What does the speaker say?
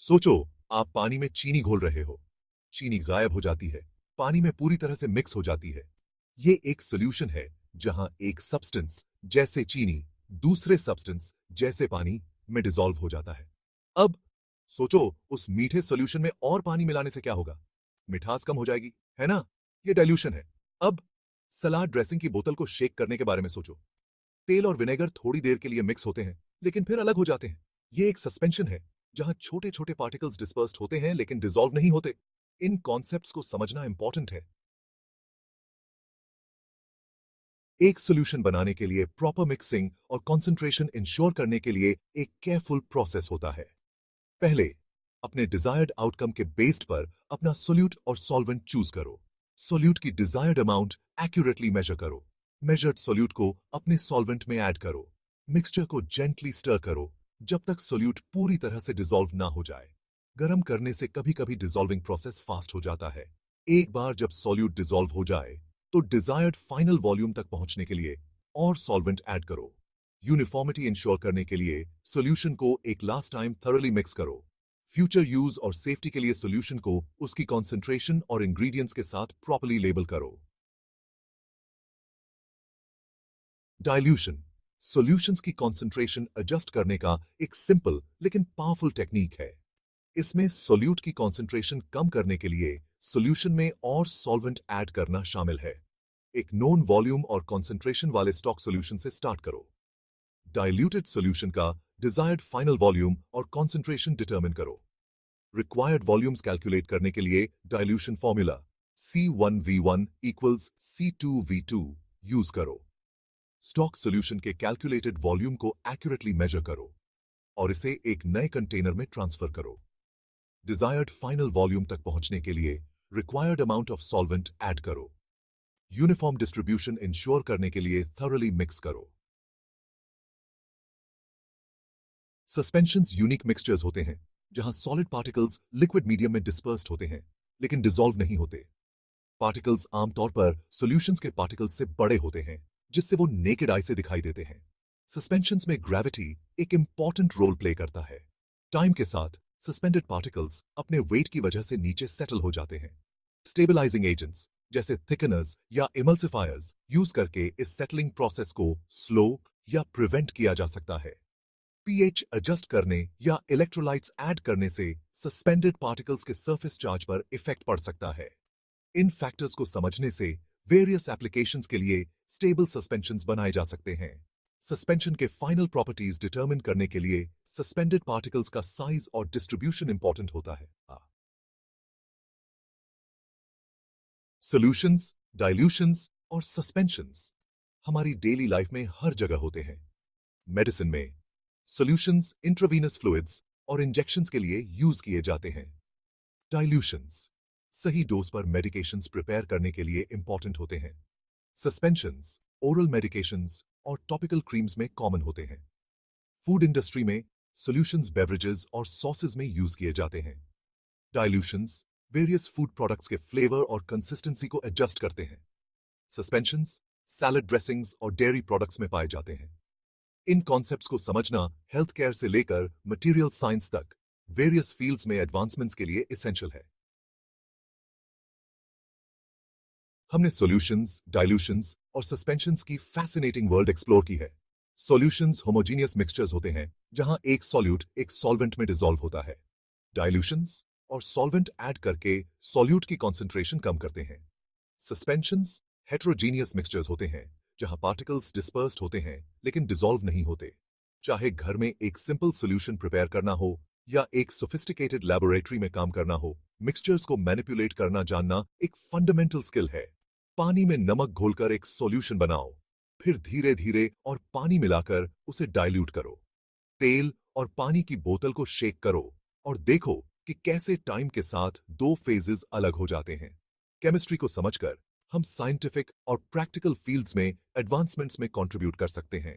सोचो, आप पानी में चीनी घोल रहे हो। चीनी गायब हो जाती है, पानी में पूरी तरह से मिक्स हो जाती है। ये एक सॉल्यूशन है जहां एक सब्सटेंस जैसे चीनी दूसरे सब्सटेंस जैसे पानी में डिसॉल्व हो जाता है। अब सोचो, उस मीठे सॉल्यूशन में और पानी मिलाने से क्या होगा? मिठास कम हो जाएगी, है ना? ये डाइल्यूशन है। अब सलाद ड्रेसिंग की बोतल को शेक करने के बारे में सोचो। तेल और विनेगर थोड़ी देर के लिए मिक्स होते हैं, लेकिन फिर अलग हो जाते हैं। ये एक सस्पेंशन है जहां छोटे छोटे पार्टिकल्स डिस्पर्स्ड होते हैं लेकिन डिसॉल्व नहीं होते। इन कॉन्सेप्ट्स को समझना इंपॉर्टेंट है। एक सॉल्यूशन बनाने के लिए प्रॉपर मिक्सिंग और कंसंट्रेशन इंश्योर करने के लिए एक केयरफुल प्रोसेस होता है। पहले अपने डिजायर्ड आउटकम के बेस्ड पर अपना सोल्यूट और सॉल्वेंट चूज करो। सोल्यूट की डिजायर्ड अमाउंट एक्यूरेटली मेजर करो। मेजर्ड सोल्यूट को अपने सॉल्वेंट में ऐड करो। मिक्सचर को जेंटली स्टर करो जब तक सोल्यूट पूरी तरह से डिसॉल्व ना हो जाए। गर्म करने से कभी कभी डिसॉल्विंग प्रोसेस फास्ट हो जाता है। एक बार जब सोल्यूट डिसॉल्व हो जाए तो डिजायर्ड फाइनल वॉल्यूम तक पहुंचने के लिए और सॉल्वेंट ऐड करो। यूनिफॉर्मिटी इंश्योर करने के लिए सॉल्यूशन को एक लास्ट टाइम थॉरली मिक्स करो। फ्यूचर यूज और सेफ्टी के लिए सॉल्यूशन को उसकी कॉन्सेंट्रेशन और इंग्रेडिएंट्स के साथ प्रॉपर्ली लेबल करो। डाइल्यूशन सॉल्यूशंस की कॉन्सेंट्रेशन एडजस्ट करने का एक सिंपल लेकिन पावरफुल टेक्निक है। इसमें सोल्यूट की कॉन्सेंट्रेशन कम करने के लिए सॉल्यूशन में और सॉल्वेंट ऐड करना शामिल है। एक नोन वॉल्यूम और कॉन्सेंट्रेशन वाले स्टॉक सॉल्यूशन से स्टार्ट करो। डाइल्यूटेड सॉल्यूशन का डिजायर्ड फाइनल वॉल्यूम और कॉन्सेंट्रेशन डिटरमिन करो। रिक्वायर्ड वॉल्यूम्स कैलकुलेट करने के लिए dilution formula C1V1 equals C2V2 use करो। स्टॉक सॉल्यूशन के कैलकुलेटेड वॉल्यूम को एक्यूरेटली मेजर करो और इसे एक नए कंटेनर में ट्रांसफर करो। डिजायर्ड फाइनल वॉल्यूम तक पहुंचने के लिए required amount of solvent add करो। यूनिफॉर्म डिस्ट्रीब्यूशन इंश्योर करने के लिए थॉरली मिक्स करो। सस्पेंशंस यूनिक मिक्सचर्स होते हैं जहां सॉलिड पार्टिकल्स लिक्विड मीडियम में डिस्पर्स्ड होते हैं लेकिन डिसॉल्व नहीं होते। पार्टिकल्स आमतौर पर सॉल्यूशंस के पार्टिकल्स से बड़े होते हैं जिससे वो नेकेड आई से दिखाई देते हैं। सस्पेंशंस में ग्रेविटी एक इंपॉर्टेंट रोल प्ले करता है। टाइम के साथ सस्पेंडेड पार्टिकल्स अपने वेट की वजह से नीचे सेटल हो जाते हैं। स्टेबलाइजिंग एजेंट्स जैसे थिकनर्स या इमल्सिफायर्स यूज करके इस सेटलिंग प्रोसेस को स्लो या प्रिवेंट किया जा सकता है। पीएच एडजस्ट करने या इलेक्ट्रोलाइट्स ऐड करने से सस्पेंडेड पार्टिकल्स के सरफेस चार्ज पर इफेक्ट पड़ सकता है। इन फैक्टर्स को समझने से वेरियस एप्लीकेशंस के लिए स्टेबल सस्पेंशंस बनाए जा सकते हैं। सस्पेंशन के फाइनल प्रॉपर्टीज डिटरमिन करने के लिए सस्पेंडेड पार्टिकल्स का साइज और डिस्ट्रीब्यूशन इंपॉर्टेंट होता है। सॉल्यूशंस, डाइल्यूशंस और सस्पेंशंस हमारी डेली लाइफ में हर जगह होते हैं। मेडिसिन में सॉल्यूशंस इंट्रावीनस फ्लूइड्स और इंजेक्शंस के लिए यूज किए जाते हैं। डाइल्यूशंस सही डोज पर मेडिकेशंस प्रिपेयर करने के लिए इंपॉर्टेंट होते हैं। सस्पेंशंस ओरल मेडिकेशंस और टॉपिकल क्रीम्स में कॉमन होते हैं। फूड इंडस्ट्री में सॉल्यूशंस बेवरेजेस और सॉसेज में यूज किए जाते हैं। डाइल्यूशंस वेरियस फूड प्रोडक्ट्स के फ्लेवर और कंसिस्टेंसी को एडजस्ट करते हैं। सस्पेंशंस सैलड ड्रेसिंग्स और डेयरी प्रोडक्ट्स में पाए जाते हैं। इन कॉन्सेप्ट्स को समझना हेल्थ केयर से लेकर मटेरियल साइंस तक वेरियस फील्ड्स में एडवांसमेंट्स के लिए एसेंशियल है। हमने सॉल्यूशंस, डाइल्यूशंस और सस्पेंशंस की फैसिनेटिंग वर्ल्ड एक्सप्लोर की है। सॉल्यूशंस होमोजीनियस मिक्सचर्स होते हैं जहां एक सॉल्यूट एक सॉल्वेंट में डिसॉल्व होता है। डाइल्यूशंस और सॉल्वेंट ऐड करके सॉल्यूट की कॉन्सेंट्रेशन कम करते हैं। सस्पेंशंस हेट्रोजीनियस मिक्सचर्स होते हैं जहां पार्टिकल्स डिस्पर्स्ड होते हैं लेकिन डिसॉल्व नहीं होते। चाहे घर में एक सिंपल सॉल्यूशन प्रिपेयर करना हो या एक सोफिस्टिकेटेड लैबोरेटरी में काम करना हो, मिक्सचर्स को मैनिपुलेट करना जानना एक फंडामेंटल स्किल है। पानी में नमक घोलकर एक सॉल्यूशन बनाओ, फिर धीरे धीरे और पानी मिलाकर उसे डाइल्यूट करो। तेल और पानी की बोतल को शेक करो और देखो कि कैसे टाइम के साथ दो फेजेस अलग हो जाते हैं। केमिस्ट्री को समझकर हम साइंटिफिक और प्रैक्टिकल फील्ड्स में एडवांसमेंट्स में कंट्रीब्यूट कर सकते हैं।